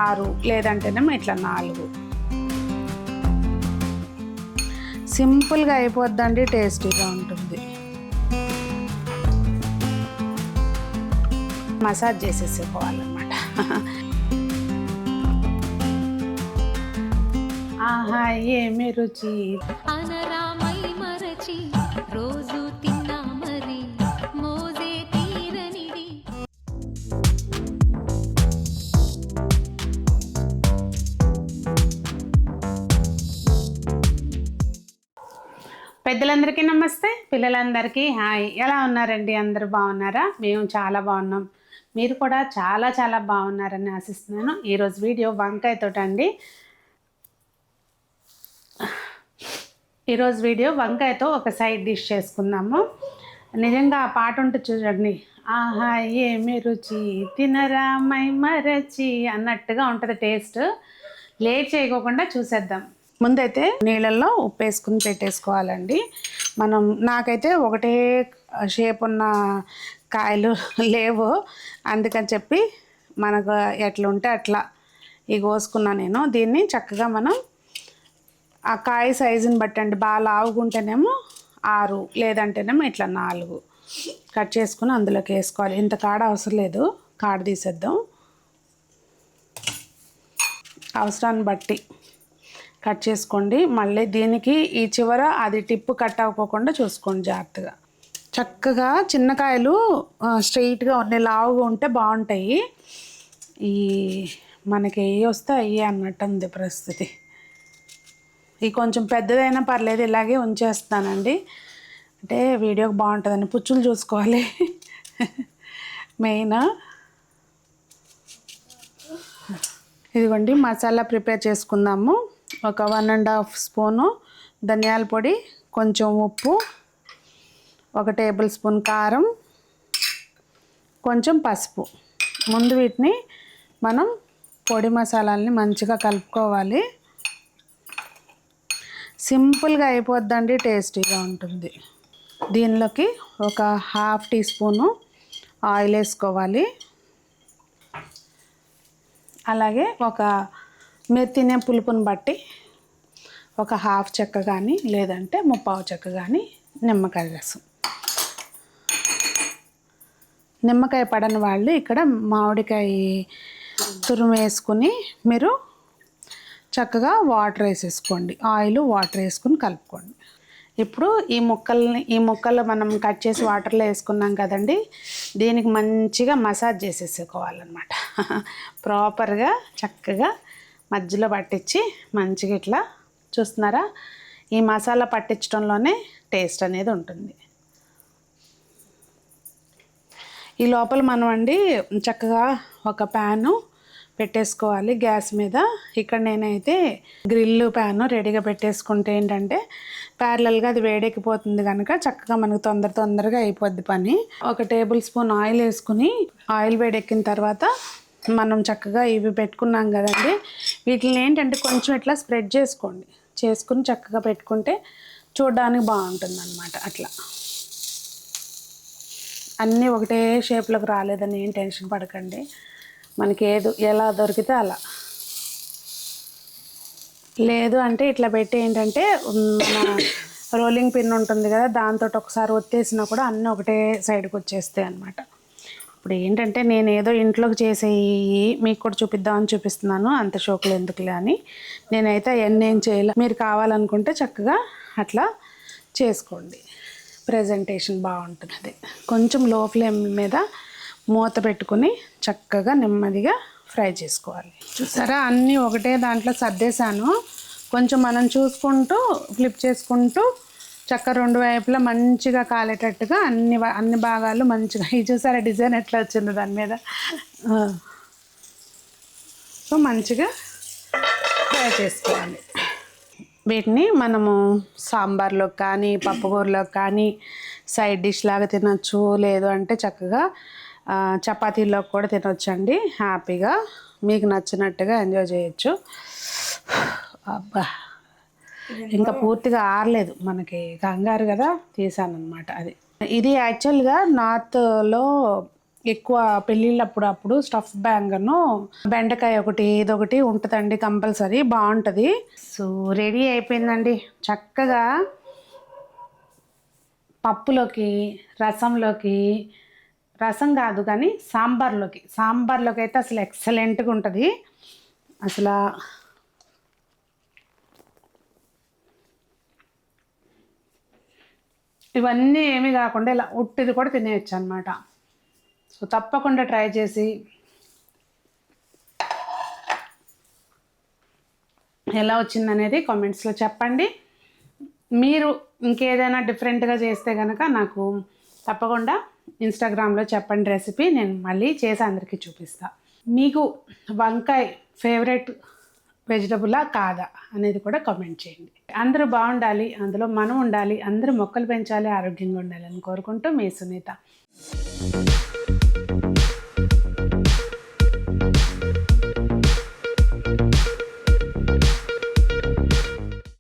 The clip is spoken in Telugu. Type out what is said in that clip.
6 లేదంటేనేమో ఇట్లా 4. సింపుల్గా అయిపోద్దండి, టేస్టీగా ఉంటుంది. మసాజ్ చేసేసుకోవాలన్నమాట. ఆహా ఏమి రుచి అనరామై మరచి రోజు తిన్నా మరి మోజే తీరనిది. పెద్దలందరికీ నమస్తే, పిల్లలందరికీ హాయ్. ఎలా ఉన్నారండి? అందరూ బాగున్నారా? మేము చాలా బాగున్నాం. మీరు కూడా చాలా చాలా బాగున్నారని ఆశిస్తున్నాను. ఈరోజు వీడియో వంకాయతోటండి. ఈరోజు వీడియో వంకాయతో ఒక సైడ్ డిష్ చేసుకుందాము. నిజంగా ఆ పాట ఉంటుంది చూడండి, ఆహా ఏమి రుచి తినరా మై మరచి అన్నట్టుగా ఉంటుంది టేస్ట్. లేట్ చేయకోకుండా చూసేద్దాం. ముందైతే నీళ్ళల్లో ఉప్పు వేసుకుని పెట్టేసుకోవాలండి. నాకైతే ఒకటే షేప్ ఉన్న కాయలు లేవు, అందుకని చెప్పి మనకు ఎట్లా ఉంటే అట్లా ఇవి కోసుకున్నా నేను. దీన్ని చక్కగా మనం ఆ కాయ సైజుని బట్టండి, బాగా లావుగుంటేనేమో 6 లేదంటేనేమో ఇట్లా 4 కట్ చేసుకుని అందులోకి వేసుకోవాలి. ఇంత కాడ అవసరం లేదు, కాడ తీసేద్దాం. అవసరాన్ని బట్టి కట్ చేసుకోండి. మళ్ళీ దీనికి ఈ చివర అది టిప్పు కట్ అవ్వకుండా చూసుకోండి జాగ్రత్తగా. చక్కగా చిన్న కాయలు స్ట్రెయిట్గా ఉన్నాయి, లావుగా ఉంటే బాగుంటాయి. ఈ మనకి ఏ వస్తే అయ్యే అన్నట్టు ఉంది పరిస్థితి. ఇది కొంచెం పెద్దదైనా పర్లేదు, ఇలాగే ఉంచేస్తానండి. అంటే వీడియోకి బాగుంటుందని పుచ్చులు చూసుకోవాలి మెయిన్. ఇదిగోండి మసాలా ప్రిపేర్ చేసుకుందాము. ఒక 1.5 స్పూను ధనియాల పొడి, కొంచెం ఉప్పు, 1 టేబుల్ స్పూన్ కారం, కొంచెం పసుపు. ముందు వీటిని మనం పొడి మసాలాలని మంచిగా కలుపుకోవాలి. సింపుల్గా అయిపోద్దండి, టేస్టీగా ఉంటుంది. దీనిలోకి ఒక 1/2 టీ స్పూను ఆయిల్ వేసుకోవాలి. అలాగే మీరు తినే పులుపుని బట్టి ఒక 1/2 చెక్క కానీ లేదంటే 1/4 చెక్క కానీ నిమ్మకాయ రసం. నిమ్మకాయ పడని వాళ్ళు ఇక్కడ మామిడికాయ తురుము వేసుకుని మీరు చక్కగా వాటర్ వేసేసుకోండి. ఆయిల్ వాటర్ వేసుకుని కలుపుకోండి. ఇప్పుడు ఈ ముక్కలు మనం కట్ చేసి వాటర్లో వేసుకున్నాం కదండి, దీనికి మంచిగా మసాజ్ చేసేసుకోవాలన్నమాట. ప్రాపర్గా చక్కగా మధ్యలో పట్టించి మంచిగా ఇట్లా చూస్తున్నారా, ఈ మసాలా పట్టించడంలోనే టేస్ట్ అనేది ఉంటుంది. ఈ లోపల మనం అండి చక్కగా ఒక ప్యాను పెట్టేసుకోవాలి గ్యాస్ మీద. ఇక్కడ నేనైతే గ్రిల్ ప్యాను రెడీగా పెట్టేసుకుంటే ఏంటంటే ప్యారలల్గా అది వేడెక్కిపోతుంది కనుక చక్కగా మనకు తొందరగా అయిపోద్ది పని. 1 టేబుల్ స్పూన్ ఆయిల్ వేసుకుని, ఆయిల్ వేడెక్కిన తర్వాత మనం చక్కగా ఇవి పెట్టుకున్నాం కదండి, వీటిని ఏంటంటే కొంచెం ఇట్లా స్ప్రెడ్ చేసుకుని చక్కగా పెట్టుకుంటే చూడడానికి బాగుంటుంది అన్నమాట. అట్లా అన్నీ ఒకటే షేప్లోకి రాలేదని ఏం టెన్షన్ పడకండి, మనకి ఎలా దొరికితే అలా. లేదు అంటే ఇట్లా పెట్టి ఏంటంటే మన రోలింగ్ పిన్ ఉంటుంది కదా, దాంతో ఒకసారి ఒత్తేసినా కూడా అన్నీ ఒకటే సైడ్కి వచ్చేస్తాయి అన్నమాట. ఇప్పుడు ఏంటంటే నేను ఏదో ఇంట్లోకి చేసేవి మీకు కూడా చూపిద్దామని చూపిస్తున్నాను, అంత షోకులు ఎందుకులే అని. నేనైతే అవన్నీ ఏం చేయలే. మీరు కావాలనుకుంటే చక్కగా అట్లా చేసుకోండి, ప్రజెంటేషన్ బాగుంటుంది. కొంచెం లో ఫ్లేమ్ మీద మూత పెట్టుకుని చక్కగా నెమ్మదిగా ఫ్రై చేసుకోవాలి. చూసారా, అన్నీ ఒకటే దాంట్లో సర్దేశాను. కొంచెం మనం చూసుకుంటూ ఫ్లిప్ చేసుకుంటూ చక్క 2 వైపులా మంచిగా కాలేటట్టుగా అన్ని భాగాలు మంచిగా. ఇది చూసారా డిజైన్ ఎట్లా వచ్చిందో దాని మీద. సో మంచిగా ఫ్రై చేసుకోవాలి. వీటిని మనము సాంబార్లోకి కానీ పప్పుకూరలోకి కానీ సైడ్ డిష్ లాగా తినచ్చు, లేదు అంటే చక్కగా చపాతీలోకి కూడా తినొచ్చండి. హ్యాపీగా మీకు నచ్చినట్టుగా ఎంజాయ్ చేయొచ్చు. అబ్బా, ఇంకా పూర్తిగా ఆరలేదు, మనకి కంగారు కదా తీసాను అనమాట. ఇది యాక్చువల్గా నార్త్లో ఎక్కువ పెళ్ళిళ్ళప్పుడు స్టఫ్ బ్యాంగను బెండకాయ ఒకటి ఏదొకటి ఉంటుందండి కంపల్సరీ, బాగుంటుంది. సో రెడీ అయిపోయిందండి. చక్కగా పప్పులోకి, రసంలోకి, రసం కాదు కానీ సాంబార్లోకి అయితే అసలు ఎక్సలెంట్గా ఉంటుంది. అసలు ఇవన్నీ ఏమీ కాకుండా ఇలా ఉట్టిది కూడా తినేయచ్చు అనమాట. సో తప్పకుండా ట్రై చేసి ఎలా వచ్చిందనేది కామెంట్స్లో చెప్పండి. మీరు ఇంకేదైనా డిఫరెంట్గా చేస్తే కనుక నాకు తప్పకుండా ఇన్స్టాగ్రామ్లో చెప్పండి రెసిపీ, నేను మళ్ళీ చేసి అందరికీ చూపిస్తాను. మీకు వంకాయ ఫేవరెట్ వెజిటబులా కాదా అనేది కూడా కామెంట్ చేయండి. అందరూ బాగుండాలి, అందులో మనం ఉండాలి, అందరూ మొక్కలు పెంచాలి, ఆరోగ్యంగా ఉండాలని కోరుకుంటూ మీ సునీత.